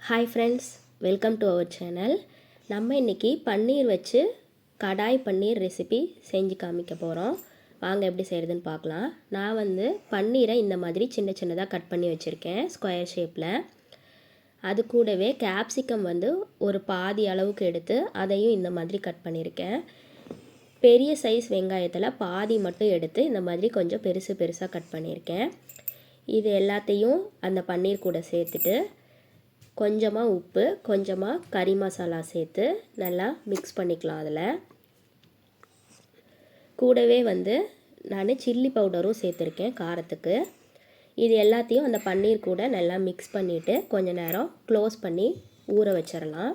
Hi friends, welcome to our channel. நம்ம இன்றைக்கி பன்னீர் வச்சு கடாய் பன்னீர் ரெசிபி செஞ்சு காமிக்க போகிறோம். வாங்க எப்படி செய்கிறதுன்னு பார்க்கலாம். நான் பன்னீரை இந்த மாதிரி சின்ன சின்னதாக கட் பண்ணி வச்சுருக்கேன் ஸ்கொயர் ஷேப்பில். அது கூடவே கேப்சிகம் ஒரு பாதி அளவுக்கு எடுத்து அதையும் இந்த மாதிரி கட் பண்ணியிருக்கேன். பெரிய சைஸ் வெங்காயத்தில் பாதி மட்டும் எடுத்து இந்த மாதிரி கொஞ்சம் பெருசாக கட் பண்ணியிருக்கேன். இது எல்லாத்தையும் அந்த பன்னீர் கூட சேர்த்துட்டு கொஞ்சமாக உப்பு, கொஞ்சமாக கறி மசாலா சேர்த்து நல்லா மிக்ஸ் பண்ணிக்கலாம். அதில் கூடவே நான் சில்லி பவுடரும் சேர்த்துருக்கேன் காரத்துக்கு. இது எல்லாத்தையும் அந்த பன்னீர் கூட நல்லா மிக்ஸ் பண்ணிவிட்டு கொஞ்ச நேரம் க்ளோஸ் பண்ணி ஊற வச்சிடலாம்.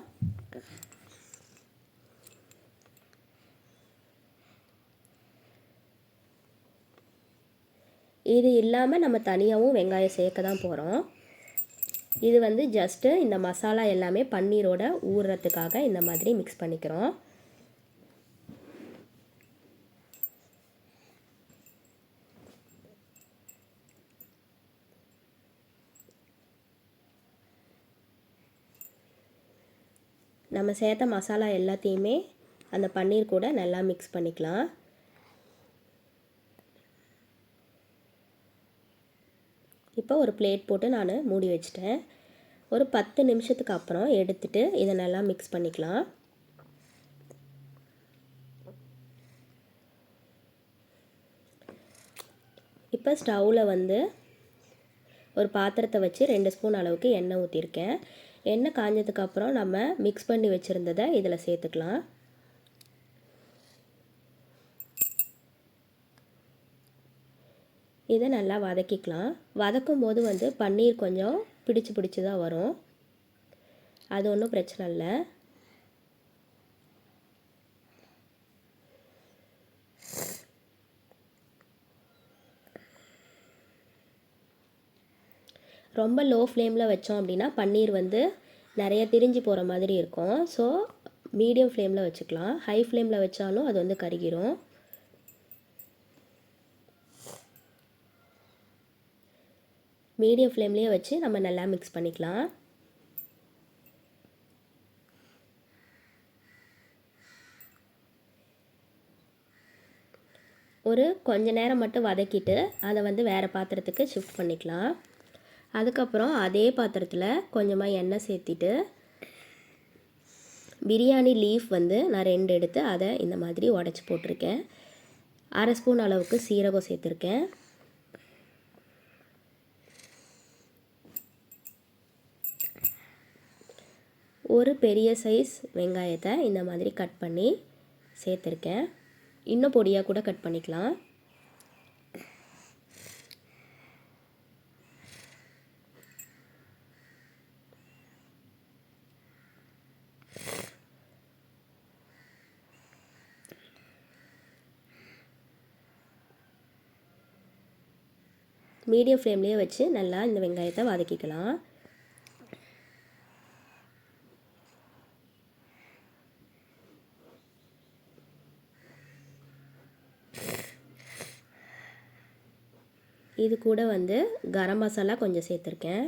இது இல்லாமல் நம்ம தனியாகவும் வெங்காயம் சேர்க்க தான் போகிறோம். இது ஜஸ்ட்டு இந்த மசாலா எல்லாமே பன்னீரோட ஊறுறதுக்காக இந்த மாதிரி மிக்ஸ் பண்ணிக்கிறோம். நம்ம சேர்த்த மசாலா எல்லாத்தையுமே அந்த பன்னீர் கூட நல்லா மிக்ஸ் பண்ணிக்கலாம். இப்போ ஒரு பிளேட் போட்டு நான் மூடி வச்சிட்டேன். ஒரு 10 நிமிஷத்துக்கு அப்புறம் எடுத்துட்டு இதை நல்லா மிக்ஸ் பண்ணிக்கலாம். இப்போ ஸ்டவ்வில் ஒரு பாத்திரத்தை வச்சு 2 ஸ்பூன் அளவுக்கு எண்ணெய் ஊற்றிருக்கேன். எண்ணெய் காஞ்சதுக்கப்புறம் நம்ம மிக்ஸ் பண்ணி வச்சுருந்ததை இதில் சேர்த்துக்கலாம். இதை நல்லா வதக்கிக்கலாம். வதக்கும் போது பன்னீர் கொஞ்சம் பிடிச்சு தான் வரும். அது ஒன்றும் பிரச்சனை இல்லை. ரொம்ப லோ ஃப்ளேமில் வச்சோம் அப்படின்னா பன்னீர் நிறைய திரிஞ்சு போகிற மாதிரி இருக்கும். ஸோ மீடியம் ஃப்ளேமில் வச்சுக்கலாம். ஹை ஃப்ளேமில் வச்சாலும் அது கருகிரும். மீடியம் ஃப்ளேம்லேயே வச்சு நம்ம நல்லா மிக்ஸ் பண்ணிக்கலாம். ஒரு கொஞ்ச நேரம் மட்டும் வதக்கிட்டு அதை வேறு பாத்திரத்துக்கு ஷிஃப்ட் பண்ணிக்கலாம். அதுக்கப்புறம் அதே பாத்திரத்தில் கொஞ்சமாக எண்ணெய் சேர்த்திட்டு பிரியாணி லீஃப் நான் 2 எடுத்து அதை இந்த மாதிரி உடச்சி போட்டிருக்கேன். 1/2 ஸ்பூன் அளவுக்கு சீரகம் சேர்த்துருக்கேன். ஒரு பெரிய சைஸ் வெங்காயத்தை இந்த மாதிரி கட் பண்ணி சேர்த்துருக்கேன். இன்னும் பொடியாக கூட கட் பண்ணிக்கலாம். மீடியம் ஃப்ளேம்லேயே வச்சு நல்லா இந்த வெங்காயத்தை வதக்கிக்கலாம். இது கூட கரம் மசாலா கொஞ்சம் சேர்த்துருக்கேன்.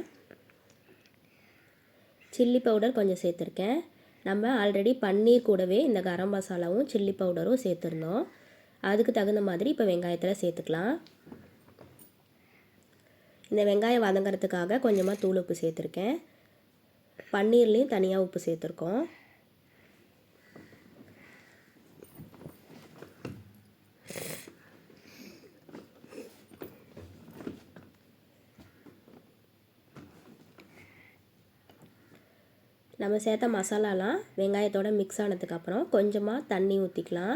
சில்லி பவுடர் கொஞ்சம் சேர்த்துருக்கேன். நம்ம ஆல்ரெடி பன்னீர் கூடவே இந்த கரம் மசாலாவும் சில்லி பவுடரும் சேர்த்துருந்தோம். அதுக்கு தகுந்த மாதிரி இப்போ வெங்காயத்தில் சேர்த்துக்கலாம். இந்த வெங்காயம் வதங்கிறதுக்காக கொஞ்சமாக தூள் உப்பு சேர்த்துருக்கேன். பன்னீர்லேயும் தனியாக உப்பு சேர்த்துருக்கோம். நம்ம சேர்த்த மசாலாலாம் வெங்காயத்தோடு மிக்ஸ் ஆனதுக்கப்புறம் கொஞ்சமாக தண்ணி ஊற்றிக்கலாம்.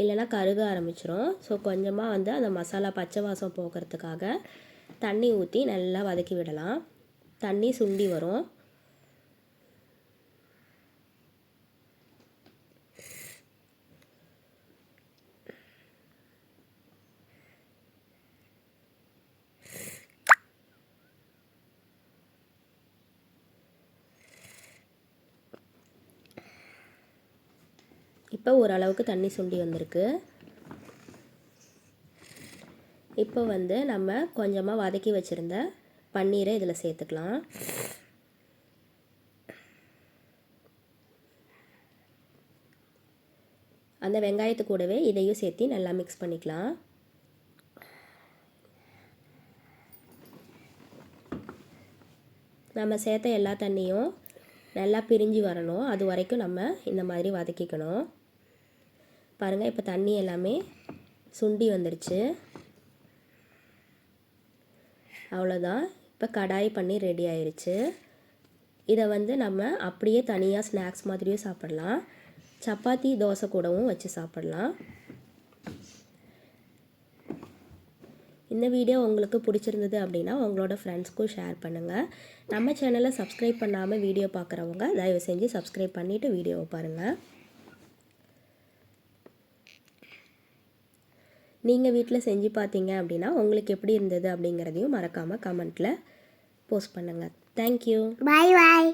இல்லைன்னா கருக ஆரம்பிச்சிரும். ஸோ கொஞ்சமாக அந்த மசாலா பச்சை வாசம் போகிறதுக்காக தண்ணி ஊற்றி நல்லா வதக்கி விடலாம். தண்ணி சுண்டி வரும். இப்போ ஓரளவுக்கு தண்ணி சுண்டி வந்திருக்கு. இப்போ நம்ம கொஞ்சமாக வதக்கி வச்சுருந்த பன்னீரை இதில் சேர்த்துக்கலாம். அந்த வெங்காயத்து கூடவே இதையும் சேர்த்து நல்லா மிக்ஸ் பண்ணிக்கலாம். நம்ம சேர்த்த எல்லா தண்ணியும் நல்லா பிரிஞ்சு வரணும். அது வரைக்கும் நம்ம இந்த மாதிரி வதக்கிக்கணும். பாருங்கள், இப்போ தண்ணி எல்லாமே சுண்டி வந்துடுச்சு. அவ்வளோதான், இப்போ கடாய் பன்னீர் ரெடி ஆயிடுச்சு. இதை வந்து நம்ம அப்படியே தனியாக ஸ்நாக்ஸ் மாதிரியும் சாப்பிடலாம், சப்பாத்தி தோசை கூடவும் வச்சு சாப்பிடலாம். இந்த வீடியோ உங்களுக்கு பிடிச்சிருந்தது அப்படின்னா உங்களோட ஃப்ரெண்ட்ஸ்க்கும் ஷேர் பண்ணுங்கள். நம்ம சேனலை சப்ஸ்கிரைப் பண்ணாமல் வீடியோ பார்க்குறவங்க தயவு செஞ்சு சப்ஸ்கிரைப் பண்ணிவிட்டு வீடியோவை பாருங்கள். நீங்கள் வீட்டில் செஞ்சு பார்த்தீங்க அப்படின்னா உங்களுக்கு எப்படி இருந்தது அப்படிங்கிறதையும் மறக்காமல் கமெண்ட்டில் போஸ்ட் பண்ணுங்கள். தேங்க்யூ. பாய் பாய்.